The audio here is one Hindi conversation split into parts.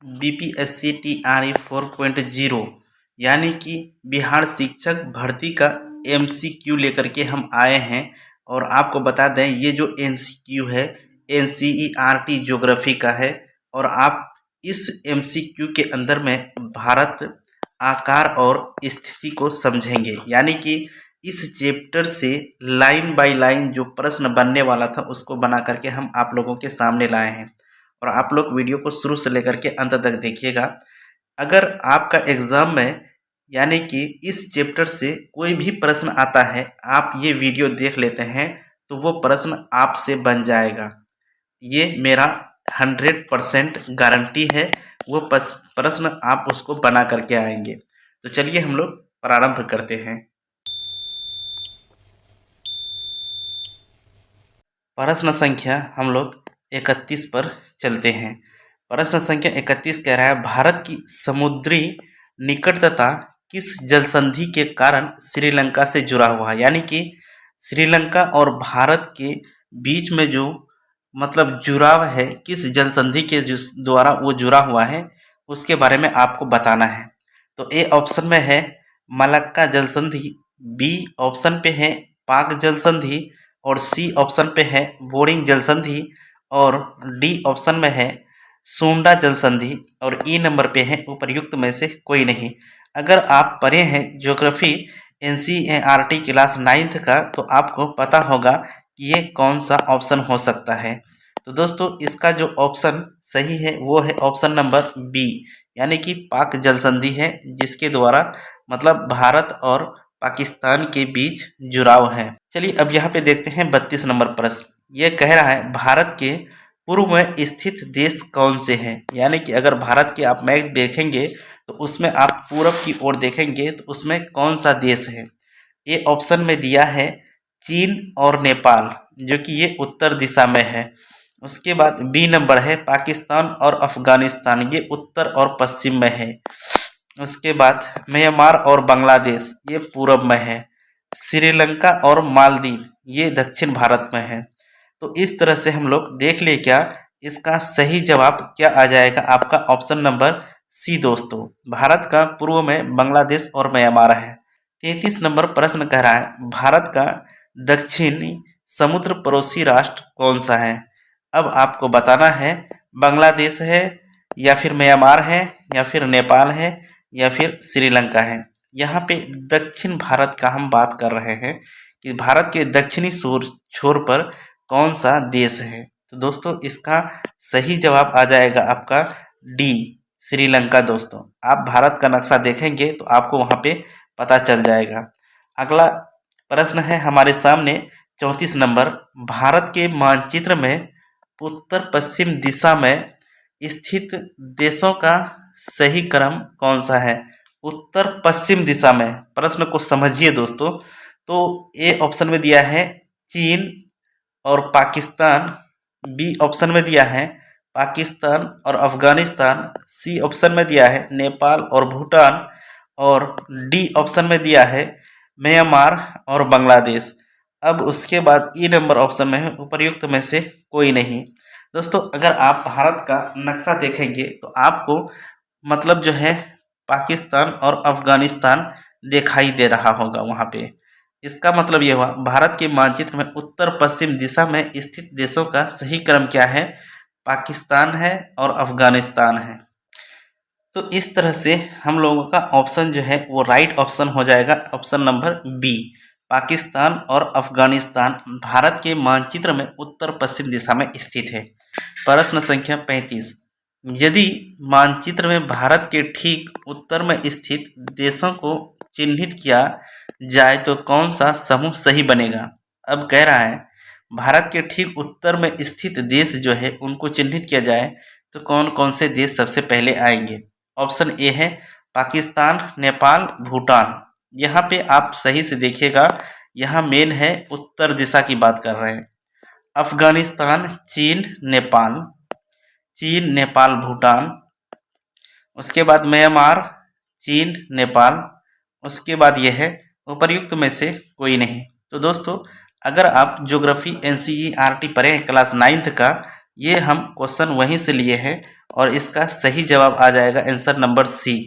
BPSC TRE 4.0 यानी कि बिहार शिक्षक भर्ती का MCQ लेकर के हम आए हैं। और आपको बता दें, ये जो MCQ है NCERT ज्योग्राफी का है। और आप इस MCQ के अंदर में भारत, आकार और स्थिति को समझेंगे। यानी कि इस चैप्टर से लाइन बाय लाइन जो प्रश्न बनने वाला था उसको बना करके हम आप लोगों के सामने लाए हैं। और आप लोग वीडियो को शुरू से लेकर के अंत तक देखिएगा। अगर आपका एग्जाम में यानी कि इस चैप्टर से कोई भी प्रश्न आता है, आप ये वीडियो देख लेते हैं तो वो प्रश्न आपसे बन जाएगा। ये मेरा 100% गारंटी है। वो प्रश्न आप उसको बना करके आएंगे। तो चलिए हम लोग प्रारंभ करते हैं। प्रश्न संख्या हम लोग 31 पर चलते हैं। प्रश्न संख्या 31 कह रहा है, भारत की समुद्री निकटता किस जलसंधि के कारण श्रीलंका से जुड़ा हुआ है। यानी कि श्रीलंका और भारत के बीच में जो मतलब जुड़ाव है, किस जलसंधि के द्वारा वो जुड़ा हुआ है, उसके बारे में आपको बताना है। तो ए ऑप्शन में है मलक्का जलसंधि, बी ऑप्शन पे है पाक जलसंधि, और सी ऑप्शन पे है बोरिंग जलसंधि, और डी ऑप्शन में है सोंडा जलसंधि, और ई नंबर पे है उपर्युक्त में से कोई नहीं। अगर आप पढ़े हैं ज्योग्राफी NCERT क्लास 9th का, तो आपको पता होगा कि ये कौन सा ऑप्शन हो सकता है। तो दोस्तों, इसका जो ऑप्शन सही है वो है ऑप्शन नंबर बी, यानी कि पाक जलसंधि है, जिसके द्वारा मतलब भारत और पाकिस्तान के बीच जुड़ाव है। चलिए अब यहाँ पे देखते हैं 32 नंबर प्रश्न। ये कह रहा है, भारत के पूर्व में स्थित देश कौन से हैं। यानी कि अगर भारत के आप मैप देखेंगे तो उसमें आप पूरब की ओर देखेंगे तो उसमें कौन सा देश है। ये ऑप्शन में दिया है चीन और नेपाल, जो कि ये उत्तर दिशा में है। उसके बाद बी नंबर है पाकिस्तान और अफगानिस्तान, ये उत्तर और पश्चिम में है। उसके बाद म्यांमार और बांग्लादेश, ये पूरब में है। श्रीलंका और मालदीव, ये दक्षिण भारत में है। तो इस तरह से हम लोग देख ले क्या इसका सही जवाब क्या आ जाएगा। आपका ऑप्शन नंबर सी दोस्तों, भारत का पूर्व में बांग्लादेश और म्यांमार है। 33 नंबर प्रश्न कह रहा है, भारत का दक्षिणी समुद्र पड़ोसी राष्ट्र कौन सा है। अब आपको बताना है बांग्लादेश है, या फिर म्यांमार है, या फिर नेपाल है, या फिर श्रीलंका है। यहाँ पे दक्षिण भारत का हम बात कर रहे हैं कि भारत के दक्षिणी छोर पर कौन सा देश है। तो दोस्तों, इसका सही जवाब आ जाएगा आपका डी, श्रीलंका। दोस्तों, आप भारत का नक्शा देखेंगे तो आपको वहाँ पे पता चल जाएगा। अगला प्रश्न है हमारे सामने 34 नंबर, भारत के मानचित्र में उत्तर पश्चिम दिशा में स्थित देशों का सही क्रम कौन सा है। उत्तर पश्चिम दिशा में, प्रश्न को समझिए दोस्तों। तो ए ऑप्शन में दिया है चीन और पाकिस्तान, बी ऑप्शन में दिया है पाकिस्तान और अफगानिस्तान, सी ऑप्शन में दिया है नेपाल और भूटान, और डी ऑप्शन में दिया है म्यांमार और बांग्लादेश। अब उसके बाद ई नंबर ऑप्शन में है उपर्युक्त में से कोई नहीं। दोस्तों, अगर आप भारत का नक्शा देखेंगे तो आपको मतलब जो है पाकिस्तान और अफगानिस्तान दिखाई दे रहा होगा वहाँ पे। इसका मतलब ये हुआ भारत के मानचित्र में उत्तर पश्चिम दिशा में स्थित देशों का सही क्रम क्या है, पाकिस्तान है और अफगानिस्तान है। तो इस तरह से हम लोगों का ऑप्शन जो है वो राइट ऑप्शन हो जाएगा, ऑप्शन नंबर बी, पाकिस्तान और अफगानिस्तान भारत के मानचित्र में उत्तर पश्चिम दिशा में स्थित है। प्रश्न संख्या 35, यदि मानचित्र में भारत के ठीक उत्तर में स्थित देशों को चिन्हित किया जाए तो कौन सा समूह सही बनेगा। अब कह रहा है भारत के ठीक उत्तर में स्थित देश जो है उनको चिन्हित किया जाए तो कौन कौन से देश सबसे पहले आएंगे। ऑप्शन ए है पाकिस्तान, नेपाल, भूटान। यहाँ पे आप सही से देखिएगा, यहाँ मेन है उत्तर दिशा की बात कर रहे हैं। अफगानिस्तान, चीन, नेपाल, चीन, नेपाल, भूटान। उसके बाद म्यांमार, चीन, नेपाल। उसके बाद यह है उपर्युक्त में से कोई नहीं। तो दोस्तों, अगर आप ज्योग्राफी NCERT पढ़े हैं क्लास 9th का, ये हम क्वेश्चन वहीं से लिए हैं और इसका सही जवाब आ जाएगा आंसर नंबर सी।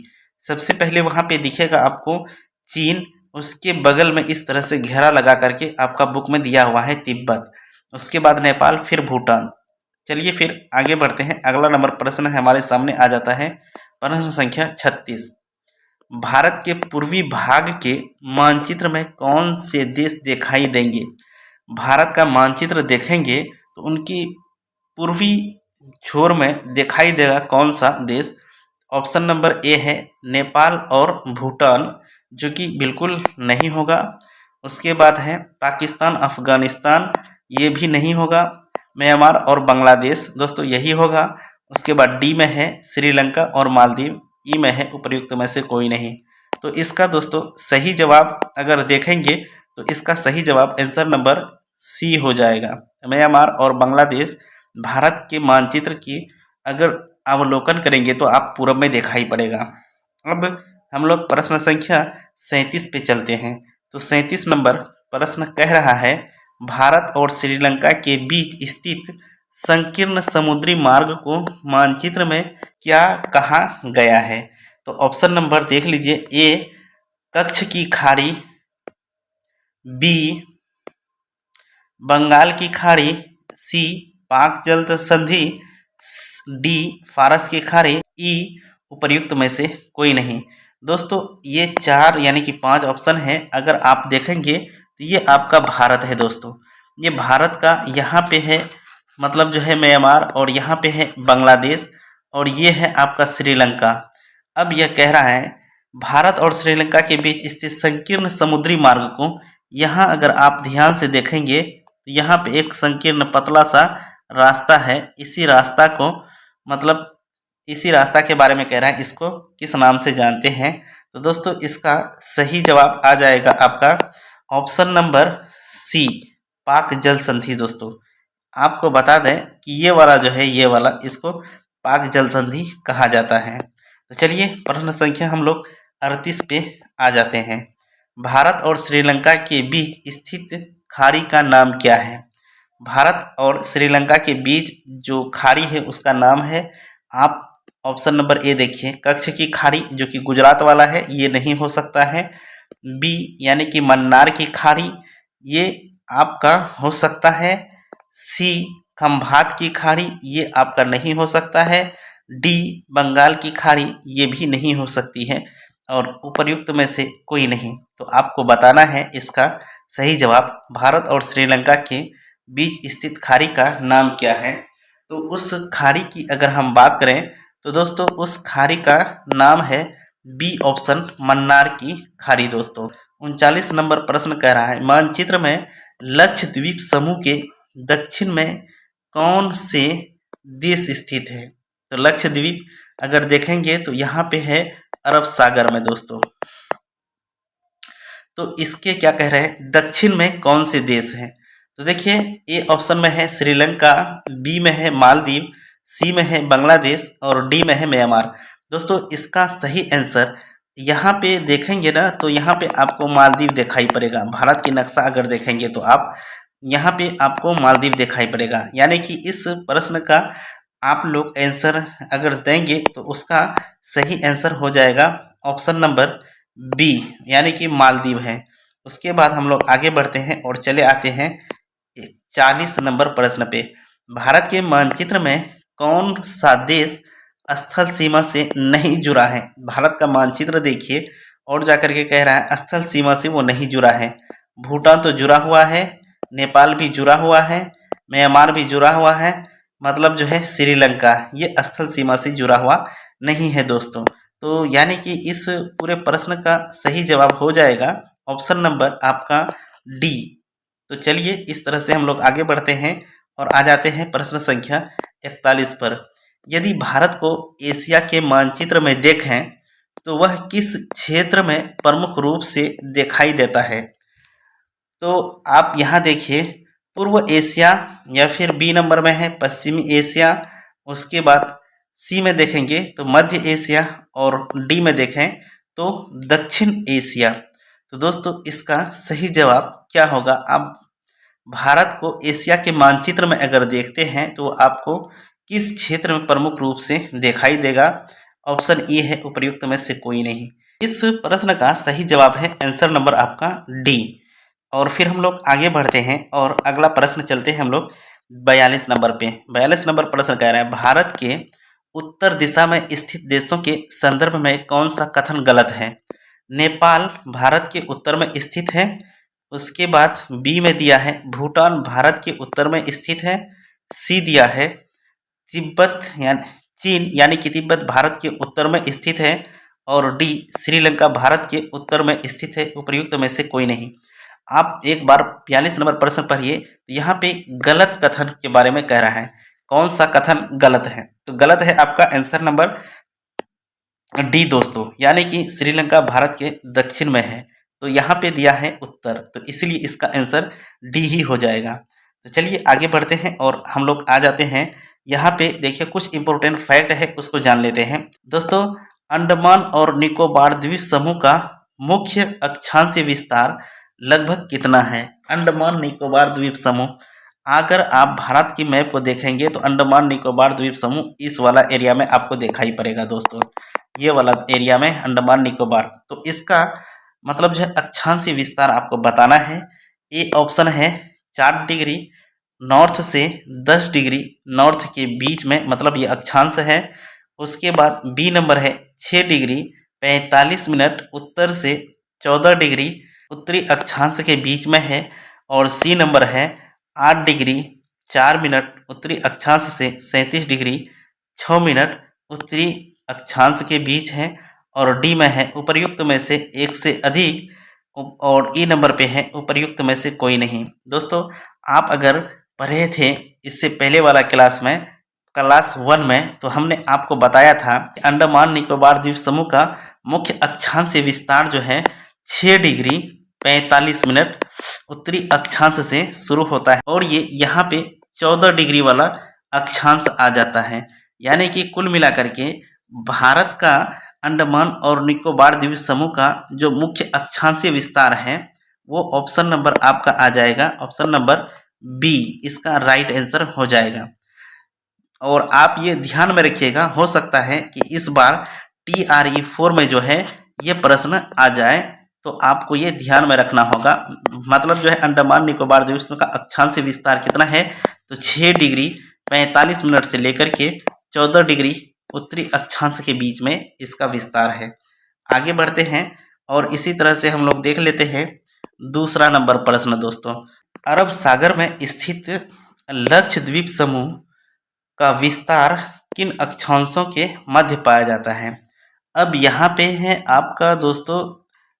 सबसे पहले वहाँ पे दिखेगा आपको चीन, उसके बगल में इस तरह से घेरा लगा करके आपका बुक में दिया हुआ है तिब्बत, उसके बाद नेपाल, फिर भूटान। चलिए फिर आगे बढ़ते हैं। अगला नंबर प्रश्न हमारे सामने आ जाता है प्रश्न संख्या 36। भारत के पूर्वी भाग के मानचित्र में कौन से देश दिखाई देंगे? भारत का मानचित्र देखेंगे तो उनकी पूर्वी छोर में दिखाई देगा कौन सा देश? ऑप्शन नंबर ए है नेपाल और भूटान, जो कि बिल्कुल नहीं होगा। उसके बाद है पाकिस्तान, अफगानिस्तान, ये भी नहीं होगा। म्यांमार और बांग्लादेश, दोस्तों यही होगा। उसके बाद डी में है श्रीलंका और मालदीव, ई में है उपर्युक्त में से कोई नहीं। तो इसका दोस्तों सही जवाब अगर देखेंगे तो इसका सही जवाब आंसर नंबर सी हो जाएगा। म्यांमार और बांग्लादेश भारत के मानचित्र की अगर अवलोकन करेंगे तो आप पूरब में दिखाई पड़ेगा। अब हम लोग प्रश्न संख्या 37 पे चलते हैं। तो 37 नंबर प्रश्न कह रहा है भारत और श्रीलंका के बीच स्थित संकीर्ण समुद्री मार्ग को मानचित्र में क्या कहा गया है? तो ऑप्शन नंबर देख लीजिए, ए कच्छ की खाड़ी, बी बंगाल की खाड़ी, सी पाक जल संधि, डी फारस की खाड़ी, ई उपर्युक्त में से कोई नहीं। दोस्तों ये 4 यानी कि 5 ऑप्शन हैं, अगर आप देखेंगे तो ये आपका भारत है दोस्तों। ये भारत का यहाँ पे है मतलब जो है म्यांमार, और यहाँ पे है बांग्लादेश, और ये है आपका श्रीलंका। अब यह कह रहा है भारत और श्रीलंका के बीच स्थित संकीर्ण समुद्री मार्ग को, यहाँ अगर आप ध्यान से देखेंगे तो यहाँ पे एक संकीर्ण पतला सा रास्ता है। इसी रास्ता को मतलब इसी रास्ता के बारे में कह रहा है, इसको किस नाम से जानते हैं? तो दोस्तों इसका सही जवाब आ जाएगा आपका ऑप्शन नंबर सी, पाक जल संधि। दोस्तों आपको बता दें कि ये वाला जो है, ये वाला, इसको पाक जल संधि कहा जाता है। तो चलिए प्रश्न संख्या हम लोग 38 पे आ जाते हैं। भारत और श्रीलंका के बीच स्थित खाड़ी का नाम क्या है? भारत और श्रीलंका के बीच जो खाड़ी है उसका नाम है, आप ऑप्शन नंबर ए देखिए, कच्छ की खाड़ी, जो कि गुजरात वाला है, ये नहीं हो सकता है। बी यानी कि मन्नार की खाड़ी, ये आपका हो सकता है। सी खंभात की खाड़ी, ये आपका नहीं हो सकता है। डी बंगाल की खाड़ी, ये भी नहीं हो सकती है, और उपर्युक्त में से कोई नहीं। तो आपको बताना है इसका सही जवाब। भारत और श्रीलंका के बीच स्थित खाड़ी का नाम क्या है? तो उस खाड़ी की अगर हम बात करें तो दोस्तों उस खाड़ी का नाम है बी ऑप्शन, मन्नार की खाड़ी। दोस्तों 39 नंबर प्रश्न कह रहा है मानचित्र में लक्षद्वीप समूह के दक्षिण में कौन से देश स्थित है? तो लक्षद्वीप अगर देखेंगे तो यहाँ पे है अरब सागर में। दोस्तों तो इसके क्या कह रहे हैं, दक्षिण में कौन से देश हैं? तो देखिए ए ऑप्शन में है श्रीलंका, बी में है मालदीव, सी में है बांग्लादेश, और डी में है म्यांमार। दोस्तों इसका सही आंसर यहाँ पे देखेंगे ना तो यहाँ पे आपको मालदीव दिखाई पड़ेगा। भारत की नक्शा अगर देखेंगे तो आप यहाँ पे आपको मालदीव दिखाई पड़ेगा। यानी कि इस प्रश्न का आप लोग आंसर अगर देंगे तो उसका सही आंसर हो जाएगा ऑप्शन नंबर बी, यानी कि मालदीव है। उसके बाद हम लोग आगे बढ़ते हैं और चले आते हैं 40 नंबर प्रश्न पे। भारत के मानचित्र में कौन सा देश स्थल सीमा से नहीं जुड़ा है? भारत का मानचित्र देखिए और जाकर के कह रहा है स्थल सीमा से वो नहीं जुड़ा है। भूटान तो जुड़ा हुआ है, नेपाल भी जुड़ा हुआ है, म्यांमार भी जुड़ा हुआ है, मतलब जो है श्रीलंका, ये स्थल सीमा से जुड़ा हुआ नहीं है दोस्तों। तो यानी कि इस पूरे प्रश्न का सही जवाब हो जाएगा ऑप्शन नंबर आपका डी। तो चलिए इस तरह से हम लोग आगे बढ़ते हैं और आ जाते हैं प्रश्न संख्या 41 पर। यदि भारत को एशिया के मानचित्र में देखें तो वह किस क्षेत्र में प्रमुख रूप से दिखाई देता है? तो आप यहाँ देखिए, पूर्व एशिया, या फिर बी नंबर में है पश्चिमी एशिया, उसके बाद सी में देखेंगे तो मध्य एशिया, और डी में देखें तो दक्षिण एशिया। तो दोस्तों इसका सही जवाब क्या होगा? आप भारत को एशिया के मानचित्र में अगर देखते हैं तो आपको किस क्षेत्र में प्रमुख रूप से दिखाई देगा? ऑप्शन ए है उपर्युक्त में से कोई नहीं। इस प्रश्न का सही जवाब है आंसर नंबर आपका डी। और फिर हम लोग आगे बढ़ते हैं और अगला प्रश्न चलते हैं हम लोग 42 नंबर पे। 42 नंबर प्रश्न कह रहा है भारत के उत्तर दिशा में स्थित देशों के संदर्भ में कौन सा कथन गलत है? नेपाल भारत के उत्तर में स्थित है। उसके बाद बी में दिया है भूटान भारत के उत्तर में स्थित है। सी दिया है तिब्बत यानी चीन यानी कि तिब्बत भारत के उत्तर में स्थित है। और डी श्रीलंका भारत के उत्तर में स्थित है। उपर्युक्त में से कोई नहीं। आप एक बार 42 नंबर प्रश्न पढ़िए, तो यहाँ पे गलत कथन के बारे में कह रहा है। कौन सा कथन गलत है? तो गलत है आपका आंसर नंबर डी दोस्तों, यानी कि श्रीलंका भारत के दक्षिण में है। तो यहाँ पे दिया है उत्तर, तो इसलिए इसका आंसर डी ही हो जाएगा। तो चलिए आगे बढ़ते हैं और हम लोग आ जाते हैं यहाँ पे। देखिए कुछ इंपॉर्टेंट फैक्ट है, उसको जान लेते हैं दोस्तों। अंडमान और निकोबार द्वीप समूह का मुख्य अक्षांशीय विस्तार लगभग कितना है? अंडमान निकोबार द्वीप समूह, अगर आप भारत की मैप को देखेंगे तो अंडमान निकोबार द्वीप समूह इस वाला एरिया में आपको दिखाई पड़ेगा दोस्तों, ये वाला एरिया में अंडमान निकोबार। तो इसका मतलब जो है अक्षांशीय विस्तार आपको बताना है। ए ऑप्शन है 4 डिग्री नॉर्थ से 10 डिग्री नॉर्थ के बीच में, मतलब ये अक्षांश है। उसके बाद बी नंबर है 6 डिग्री 45 मिनट उत्तर से 14 डिग्री उत्तरी अक्षांश के बीच में है। और सी नंबर है 8 डिग्री 4 मिनट उत्तरी अक्षांश से 37 डिग्री 6 मिनट उत्तरी अक्षांश के बीच है। और डी में है उपर्युक्त में से एक से अधिक। और ई नंबर पे है उपर्युक्त में से कोई नहीं। दोस्तों आप अगर पढ़े थे इससे पहले वाला क्लास में, क्लास 1 में, तो हमने आपको बताया था कि अंडमान निकोबार द्वीप समूह का मुख्य अक्षांशीय विस्तार जो है 6 डिग्री 45 मिनट उत्तरी अक्षांश से शुरू होता है और ये यहाँ पे 14 डिग्री वाला अक्षांश आ जाता है। यानी कि कुल मिलाकर के भारत का अंडमान और निकोबार द्वीप समूह का जो मुख्य अक्षांशीय विस्तार है वो ऑप्शन नंबर आपका आ जाएगा, ऑप्शन नंबर बी इसका राइट आंसर हो जाएगा। और आप ये ध्यान में रखिएगा, हो सकता है कि इस बार TRE 4 में जो है ये प्रश्न आ जाए, तो आपको ये ध्यान में रखना होगा। मतलब जो है अंडमान निकोबार द्वीप समूह का अक्षांशीय विस्तार कितना है? तो 6 डिग्री 45 मिनट से लेकर के 14 डिग्री उत्तरी अक्षांश के बीच में इसका विस्तार है। आगे बढ़ते हैं और इसी तरह से हम लोग देख लेते हैं दूसरा नंबर प्रश्न दोस्तों। अरब सागर में स्थित लक्षद्वीप समूह का विस्तार किन अक्षांशों के मध्य पाया जाता है? अब यहाँ पे है आपका दोस्तों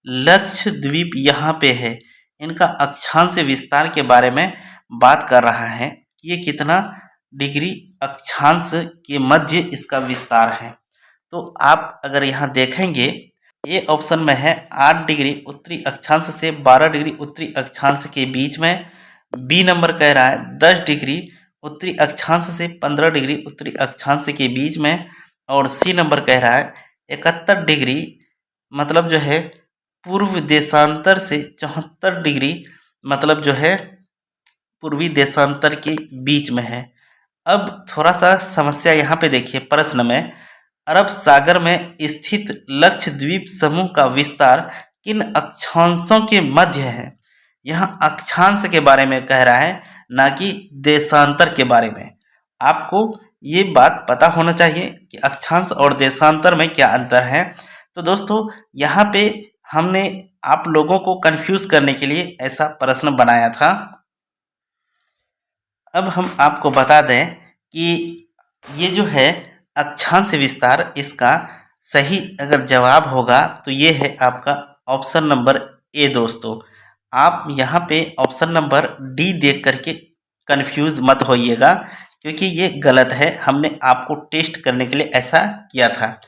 लक्षद्वीप, यहाँ पे है। इनका अक्षांशीय विस्तार के बारे में बात कर रहा है कि ये कितना डिग्री अक्षांश के मध्य इसका विस्तार है। तो आप अगर यहाँ देखेंगे ये ऑप्शन में है 8 डिग्री उत्तरी अक्षांश से 12 डिग्री उत्तरी अक्षांश के बीच में। बी नंबर कह रहा है 10 डिग्री उत्तरी अक्षांश से 15 डिग्री उत्तरी अक्षांश के बीच में। और सी नंबर कह रहा है 71 डिग्री, मतलब जो है पूर्व देशांतर से 74 डिग्री, मतलब जो है पूर्वी देशांतर के बीच में है। अब थोड़ा सा समस्या यहाँ पे देखिए प्रश्न में, अरब सागर में स्थित लक्षद्वीप समूह का विस्तार किन अक्षांशों के मध्य है? यहाँ अक्षांश के बारे में कह रहा है, ना कि देशांतर के बारे में। आपको ये बात पता होना चाहिए कि अक्षांश और देशांतर में क्या अंतर है। तो दोस्तों यहाँ पे हमने आप लोगों को कंफ्यूज करने के लिए ऐसा प्रश्न बनाया था। अब हम आपको बता दें कि ये जो है अक्षांश विस्तार, इसका सही अगर जवाब होगा तो ये है आपका ऑप्शन नंबर ए दोस्तों। आप यहाँ पे ऑप्शन नंबर डी देख करके कंफ्यूज मत होइएगा, क्योंकि ये गलत है। हमने आपको टेस्ट करने के लिए ऐसा किया था।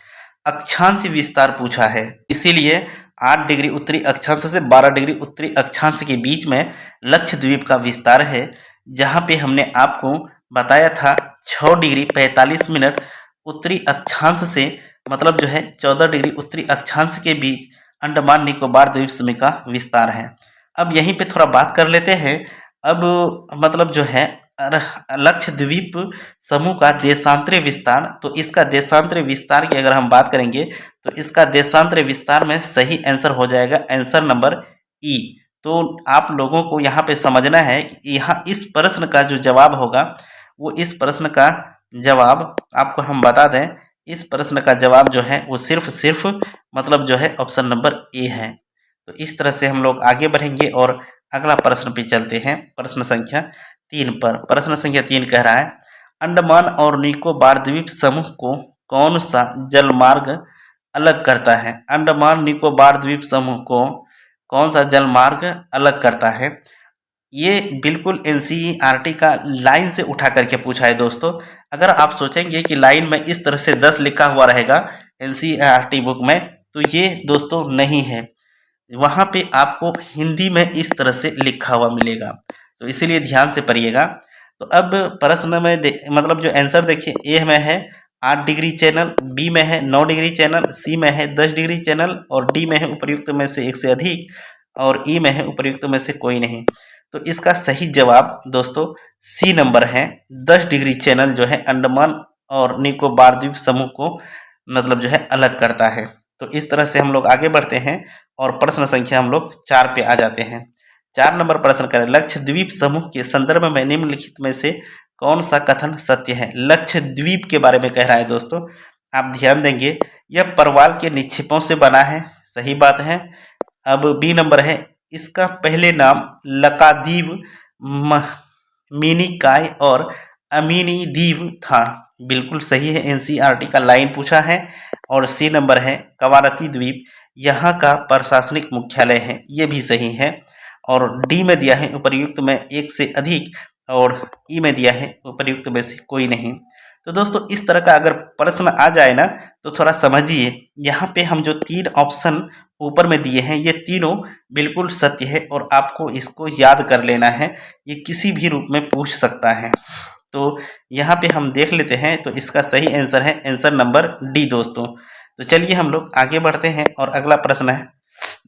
अक्षांश विस्तार पूछा है, इसीलिए 8 डिग्री उत्तरी अक्षांश से 12 डिग्री उत्तरी अक्षांश के बीच में लक्षद्वीप का विस्तार है, जहाँ पे हमने आपको बताया था 6 डिग्री 45 मिनट उत्तरी अक्षांश से, मतलब जो है 14 डिग्री उत्तरी अक्षांश के बीच अंडमान निकोबार द्वीप समूह का विस्तार है। अब यहीं पे थोड़ा बात कर लेते हैं। अब मतलब जो है लक्षद्वीप समूह का देशांतरी विस्तार। तो इसका देशांतरी विस्तार की अगर हम बात करेंगे तो इसका देशांतरी विस्तार में सही आंसर हो जाएगा आंसर नंबर ई। तो आप लोगों को यहाँ पे समझना है कि यहाँ इस प्रश्न का जो जवाब होगा वो इस प्रश्न का जवाब आपको हम बता दें, इस प्रश्न का जवाब जो है वो सिर्फ मतलब जो है ऑप्शन नंबर ए है। तो इस तरह से हम लोग आगे बढ़ेंगे और अगला प्रश्न पे चलते हैं, प्रश्न संख्या 3 पर। प्रश्न संख्या 3 कह रहा है, अंडमान और निकोबार द्वीप समूह को कौन सा जलमार्ग अलग करता है? अंडमान निकोबार द्वीप समूह को कौन सा जलमार्ग अलग करता है? ये बिल्कुल एनसीईआरटी का लाइन से उठा करके पूछा है दोस्तों। अगर आप सोचेंगे कि लाइन में इस तरह से 10 लिखा हुआ रहेगा एनसीईआरटी बुक में, तो ये दोस्तों नहीं है। वहाँ पे आपको हिंदी में इस तरह से लिखा हुआ मिलेगा, तो इसीलिए ध्यान से पढ़िएगा। तो अब प्रश्न में मतलब जो आंसर देखिए, ए में है 8 डिग्री चैनल, बी में है 9 डिग्री चैनल, सी में है 10 डिग्री चैनल और डी में है उपर्युक्त में से एक से अधिक और ई में है उपर्युक्त में से कोई नहीं। तो इसका सही जवाब दोस्तों सी नंबर है, 10 डिग्री चैनल जो है अंडमान और निकोबार द्वीप समूह को मतलब जो है अलग करता है। तो इस तरह से हम लोग आगे बढ़ते हैं और प्रश्न संख्या हम लोग 4 पे आ जाते हैं। 4 नंबर प्रश्न करें, लक्षद्वीप समूह के संदर्भ में निम्नलिखित में से कौन सा कथन सत्य है? लक्षद्वीप के बारे में कह रहा है दोस्तों, आप ध्यान देंगे, यह परवाल के निक्षेपों से बना है, सही बात है। अब बी नंबर है, इसका पहले नाम लकादीव, मिनिकाय और अमीनीदीव था, बिल्कुल सही है, एनसीईआरटी का लाइन पूछा है। और सी नंबर है, कवारती द्वीप यहाँ का प्रशासनिक मुख्यालय है, ये भी सही है। और डी में दिया है उपर्युक्त में एक से अधिक और ई में दिया है उपर्युक्त में से कोई नहीं। तो दोस्तों इस तरह का अगर प्रश्न आ जाए ना तो थोड़ा समझिए, यहाँ पे हम जो 3 ऑप्शन ऊपर में दिए हैं ये तीनों बिल्कुल सत्य है और आपको इसको याद कर लेना है, ये किसी भी रूप में पूछ सकता है। तो यहाँ पे हम देख लेते हैं, तो इसका सही आंसर है आंसर नंबर डी दोस्तों। तो चलिए हम लोग आगे बढ़ते हैं और अगला प्रश्न है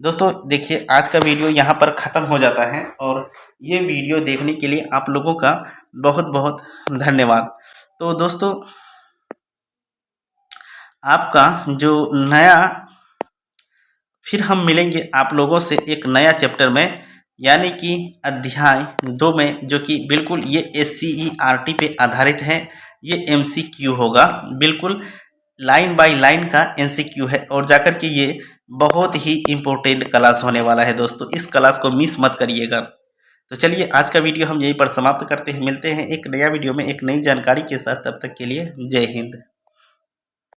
दोस्तों। देखिए आज का वीडियो यहाँ पर ख़त्म हो जाता है और ये वीडियो देखने के लिए आप लोगों का बहुत बहुत धन्यवाद। तो दोस्तों आपका जो नया, फिर हम मिलेंगे आप लोगों से एक नया चैप्टर में, यानी कि अध्याय 2 में, जो कि बिल्कुल ये एससीईआरटी पे आधारित है। ये एमसीक्यू होगा, बिल्कुल लाइन बाय लाइन का एमसीक्यू है और जाकर के ये बहुत ही इम्पोर्टेंट क्लास होने वाला है दोस्तों, इस क्लास को मिस मत करिएगा। तो चलिए आज का वीडियो हम यहीं पर समाप्त करते हैं, मिलते हैं एक नया वीडियो में एक नई जानकारी के साथ, तब तक के लिए जय हिंद।